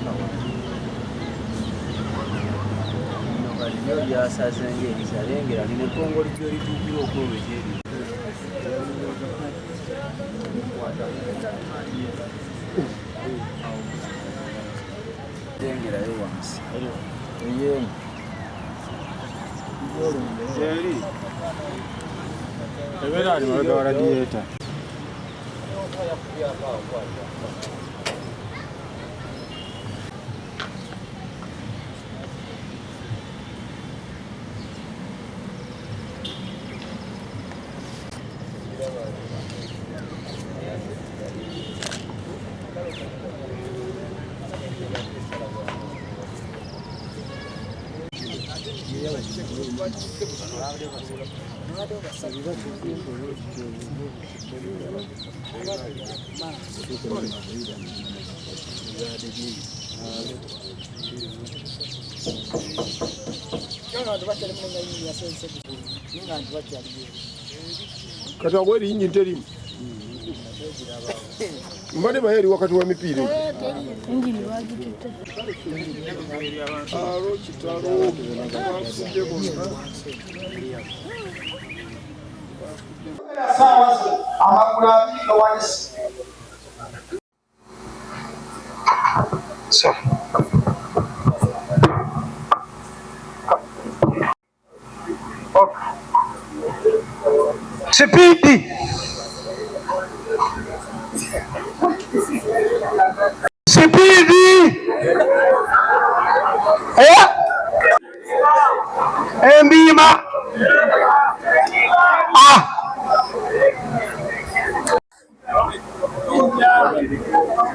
Ndio ya sasa nje isalengera ni Kongo lijo litubiro ko wejeri lengera yo wansi yeye seri ebera ni wala dieta kati wagweri yinyi nterimu mbade baheri wakati wa mipira injini wagitete aro kitaro Spidi embima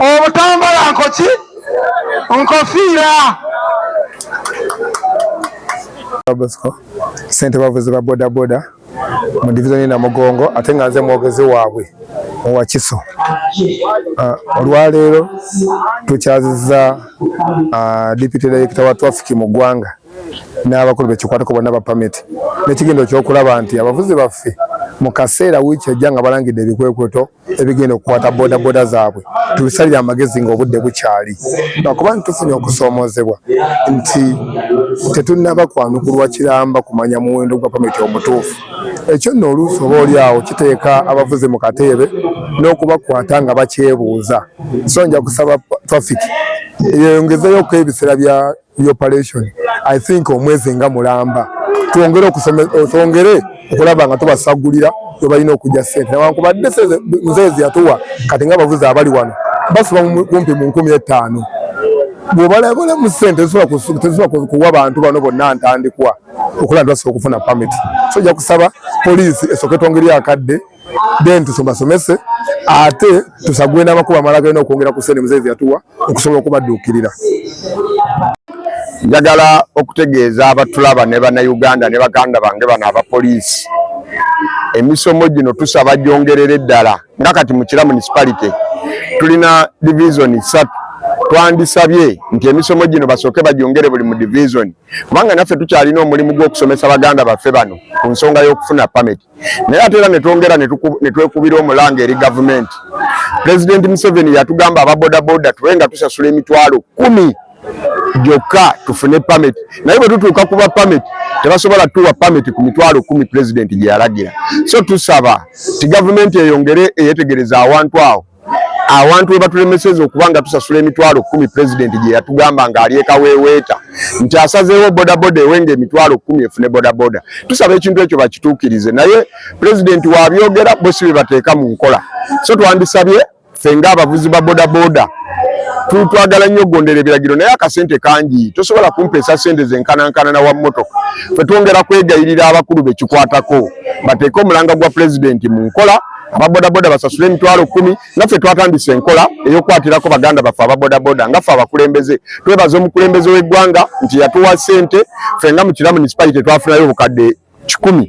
obutambala nkoki nkofira Bosco sente bavuzi ba boda boda mu division na Mugongo ate nganze mwogezi waabwe wa Kiso olwaleero tukyaziza deputy director wa traffic mu ggwanga n'abakulu bekikwatako bonna ba permit n'ekigendo ky'okulaba nti abavuzi baffe mu kaseera wiiki ejja nga balangidde ebikwekweto ebigenda okukwata boda boda zaabwe tubisalire amagezi ng'obudde bukyali lwakuba tufunye okusoomoozebwa nti tetunnaba kwanukulwa kiramba kumanya muwendo gwa pamiti omutuufu ekyo nno oluusi oba oli awo kiteeka abavuzi mu kateebe n'okubakwata nga bakyebuuza so nja kusaba traffic yeyongezeyoko ebiseera bya operation I think omwezi nga mulamba twongere okulaba nga tubasagulira balina okujja ssente newankubadde nzeezi yatuwa kati nga abavuzi abali wano basuba kumpi mu 15,000 bw'obalabala mu ssente tezisobola kuwa bantu bano bonna ntandikwa okulaba nti basobola okufuna permit so ojja kusaba poliisi esooke etwongere akadde then tusomesomese ate tusagule n'amakubo amalala galina okwongera ku ssente muzeezi yatuwa okusobola okubadduukirira. njagala okutegeeza abatulaba ne bannayuganda ne baganda bange bano abapoliisi emisomo gino tusaba gyongerere ddala nga kati mu Kira municipality tulina division 3 twandisabye nti emisomo gino basooke bagyongere buli mu division kubanga naffe tukyalina omulimu gw'okusomesa baganda baffe bano ku nsonga y'okufuna permit naye ate era ne twongera ne twekubira omulanga eri gavumenti. President Museveni yatugamba ababodaboda tuwenga tusasula emitwalo 10 gyokka tufune permit naye bwe tutuuka kuba permit tebasobola tuwa permit ku mitwalo 10 president gye yalagira. So tusaba ti gavumenti eyongere eyetegereza awantu we batulemeseza okubanga tusasula emitwalo 10 president gye yatugamba nga ali ekaweeweeta nti asazeewo bodaboda ewenga emitwalo 10 efune bodaboda. Tusaba ekintu ekyo bakituukirize naye president wabyogera bo si bye bateeka mu nkola. So twandisabye ffe ng'abavuzi ba bodaboda twagala nnyo okugondera ebiragiro naye akasente kangi tosobola kumpeesa sente zenkanankana wa mmotoka. Ffe twongera kwegayirira abakulu bekikwatako bateeke omulanga gwa president mu nkola ababodaboda basasule emitwalo 10 naffe twatandise enkola ey'okwatirako baganda baffe ababodaboda nga ffe abakulembeze twebaza omukulembeze w'eggwanga nti yatuwa sente ffe nga mu Kira municipality twafunayo obukadde 10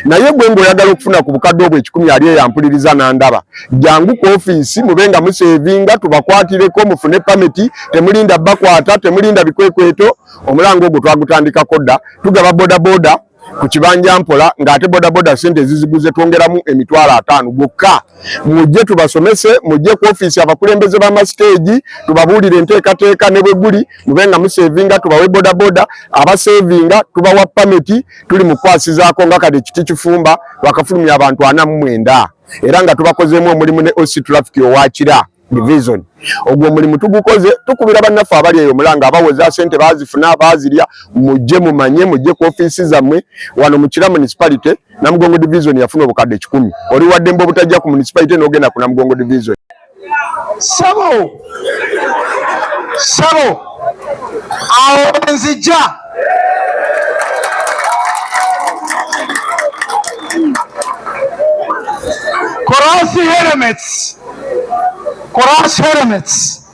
naye gwe ng'oyagala okufuna ku bukadde obwo 10 ali eyampuliriza n'andaba jangu ku ofiisi mubenga musevinga tubakwatireko mufune permit temulinda bakwata temulinda bikwekweto omulango ogwo twagutandikako dda tugaba bodaboda ku kibanja mpola ng'ate bodaboda sente ziziguze twongeramu emitwalo 5 gwokka. Mujje tubasomese, mujje ku office abakulembeze b'amastage tubabuulire enteekateeka ne bwe guli mubenga musevinga, tubawe bodaboda abasevinga tubawa pameti, tuli mu kwasizaako nga kati ekiti kifumba wakafulumya abantu 49 era nga tubakozeemu omulimu ne OC traffic owakira division. Ogwo omulimu tugukoze tukubira bannaffe abali eyo mulanga abawoza sente bazifuna bazirya, mujje mumanye, mujje ku office zammwe wano mu Kira municipality. Namugongo division yafuna obukadde 10. Oli wadde mbo butajja ku municipality n'ogenda ku Namugongo division. Sabo awo nzija Korasi helmets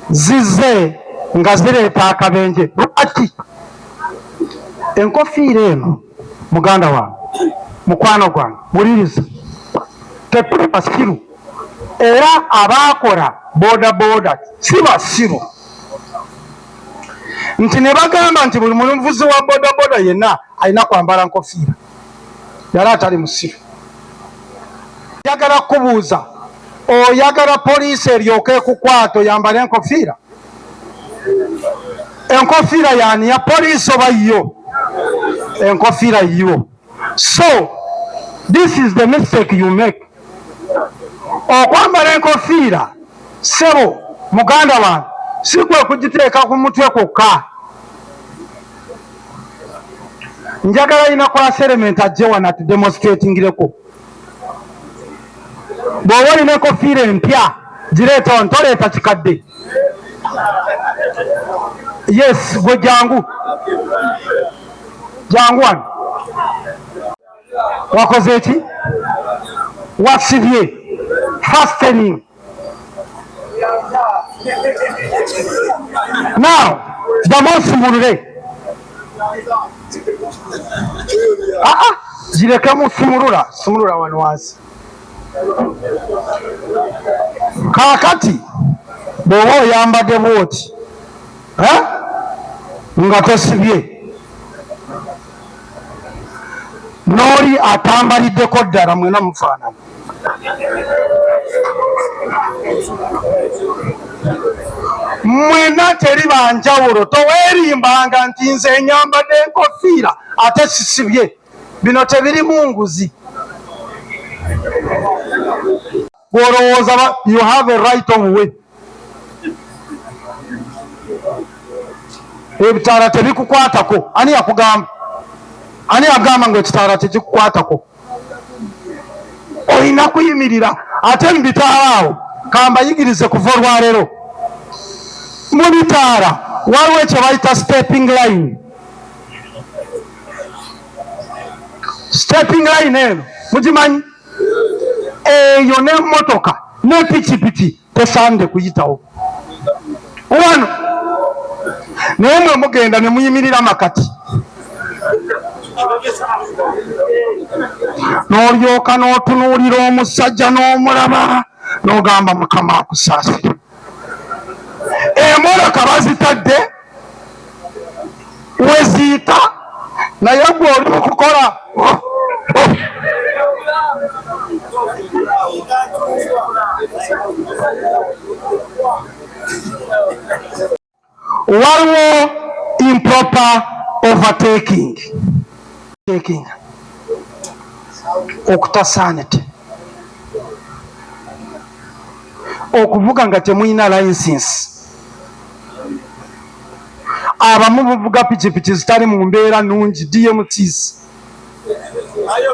zize nga zireeta akabenje. Lwaki enkofiira eno muganda wange mukwano gwange wuliriza tepuli basiru era abaakola bodaboda si basiru nti ne bagamba nti buli muvuzi wa bodaboda yenna alina kwambala nkofiira yali atali musiru. Njagala kubuuza, oyagala poliisi eryoke ekukwata oyambale enkofiira? Enkofiira yani ya poliisi oba yo? Enkofiira yo. So this is the mistake you make. Okwambala enkofiira sebo muganda wange si kwe kugiteeka ku mutwe kwokka. Njagala ina kwa element ajje wana tudemonstratingireko. Bw'oba olina enkofiira empya gireeta wano toleeta kikadde. Yes, gwe jangu wano. Wakoze eki? Wasibye fastening. Now damusumulule. Girekemu sumulula wano wansi. Kakati bw'oba oyambadde bwoti nga tosibye n'oli atambaliddeko ddala mwena mufaanana. Mwena teri banjawulo, toweerimbanga nti nze nyambadde enkofiira ate sisibye. Bino tebirimu nguzi. Gw'olowooza you have a right of way. Ebitaala tebikukwatako. Ani yakugamba? Ani agamba ng'ekitaala tekikukwatako? Olina kuyimirira. Ate mu bitaala awo kambayigirize kuva olwaleero. Mu bitaala waliwo kye bayita stepping line. Stepping line eno mugimanyi? Eyo n'emmotoka ne pikipiki tesaanide kuyitawo. Wano naye mwe mugenda ne muyimirira makati. N'olyoka n'otunuulira omusajja n'omulaba n'ogamba Mukama akusaasire. Emmotoka bazitadde we ziyita naye gwe oli mu kukola. Waliwo improper overtaking. Okutasaanite. Okuvuga nga temuyina license. Abamu buvuga pikipiki zitali mu mbeera nnungi DMTs.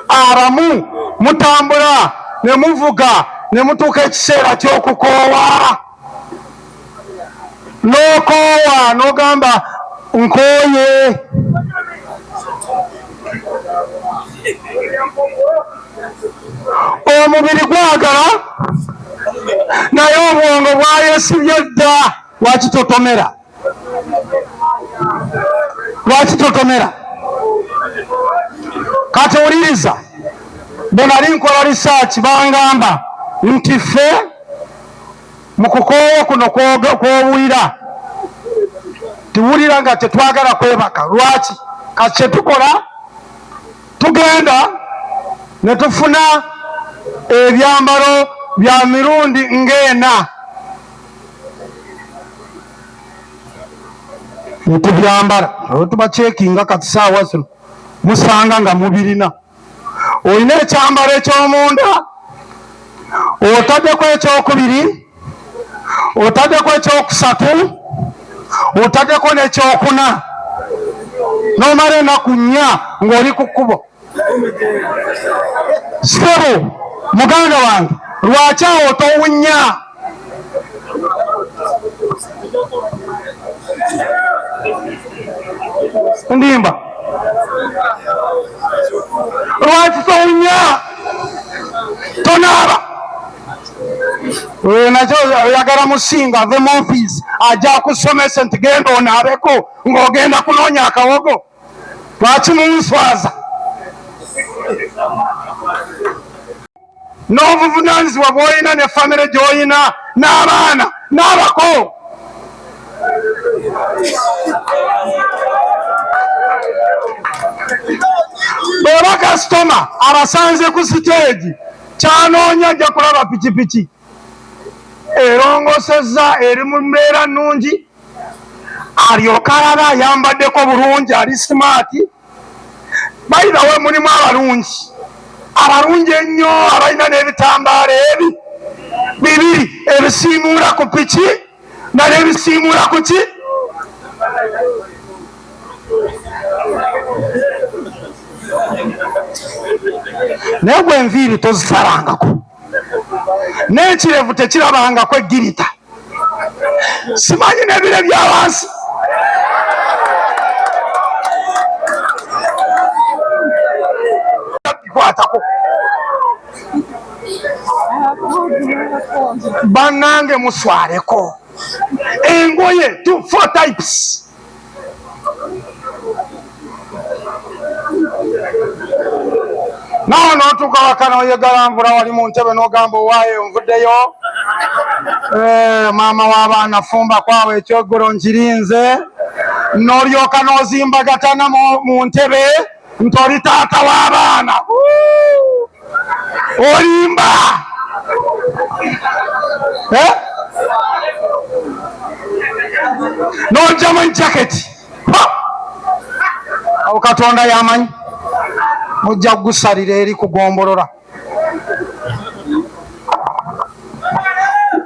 Abamu mutambula ne muvuga ne mutuuka ekiseera ky'okukoowa. N'okoowa n'ogamba nkooye. Omubiri gwagala naye obwongo bwayesibye dda. Lwaki totomera? Kati owuliriza, bwe nali nkola research bangamba nti ffe mu kukoowa kuno kw'owulira tuwulira nga tetwagala kwebaka. Lwaki? Kati kye tukola tugenda ne tufuna ebyambalo bya mirundi ng'ena netubyambala tubacekinga kati saawa zino musanga nga mubirina. Olina ekyambalo eky'omunda, otaddeko ekyokubiri, otaddeko ekyokusatu, otaddeko n'ekyokuna, n'omala ennaku nnya ng'oli ku kkubo. Sebo muganda wange, lwaki awo towunya? Ndimba lwaki towunya? Tonaaba nakyo oyagala musinga ve mofisi ajja kusomesa nti genda onaabeko ng'ogenda kunoonya akawogo. Lwaki munswaza? N'obuvunaanyizibwa bw'olina ne famire gy'olina n'abaana n'abako. Bw'oba kasitoma abasanze ku siteegi, kyanoonya ajja kulaba pikipiki erongosezza, eri mu mbeera nnungi, alyoka alaba ayambaddeko bulungi, ali simaati. Bayirawe mulimu abalungi ennyo, abalina n'ebitambaala ebi bibiri ebisiimuula ku piki n'ebisiimuula ku ki. Naye gwe enviiri tozisalangako, n'ekirevu tekirabangako eggirita. Simanyi n'ebire by'abansi. Bikwatako bannange, muswaleko engoye 4 types. Nawe n'otuuka waka n'oyegala nvula wali mu ntebe n'ogamba owaayo nvuddeyo, maama w'abaana fumba kwawe ekyoggulo nkirinze, n'olyoka n'ozimbagatana mu ntebe nti oli taata w'abaana. Olimba n'ojjamu ejaketi. Awo Katonda yamanyi mujja kugusalira eri kugombolola.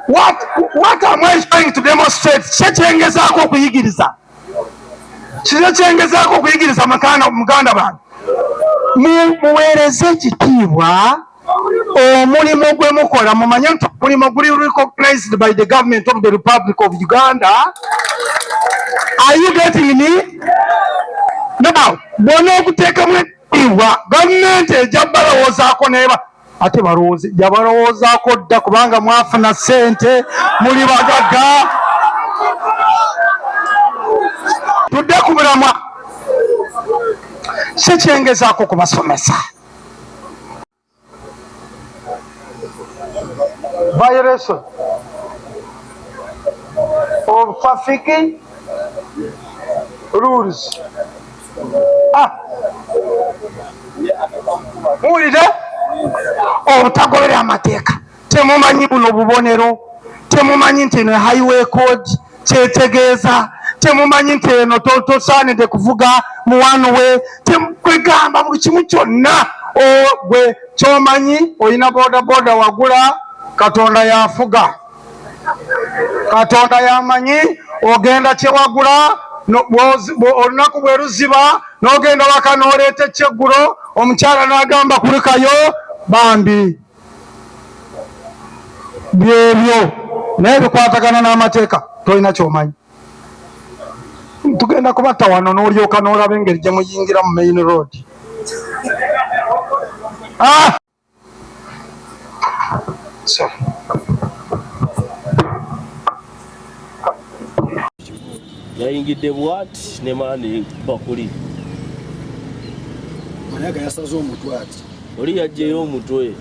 What am I trying to demonstrate? Kyekyengezaako okuyigiriza, kyekyengezaako okuyigiriza muganda bange, muweereze ekitiibwa omulimu gwe mukola. Mumanye nti omulimu guli recognized by the government of the Republic of Uganda. Are you getting me? Now, bw'ona okuteekamu ekitiibwa, gavumenti ejja balowoozaako neba ate balowooze jabalowoozaako dda, kubanga mwafuna ssente, muli bagagga. Tudde ku mulamwa, kikyengezaako kubasomesa. Violation of traffic rules. Muwulire obutagoberera amateeka. Temumanyi buno bubonero, temumanyi nti eno highway code kyetegeeza, temumanyi nti eno tosaanidde kuvuga mu one way. Kwegamba buli kimu kyonna gwe kyomanyi, olina bodaboda wagula, Katonda yafuga, Katonda yamanyi. Ogenda kyewagula, olunaku bwe luziba n'ogenda waka n'oleeta ekyeggulo, omukyala n'agamba kulikayo, bambi byebyo. Naye bikwatagana n'amateeka, tolina kyomanyi. Tugenda kubatta wano n'olyoka n'olaba engeri gye muyingira mu main road. Yayingidde bwati ne maani bakuli. Manyaga yasaze omutwe ati. Oli yajjeyo omutwe.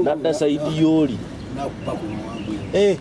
Nadda sayidi yooli. Nakupa ku mwambwe.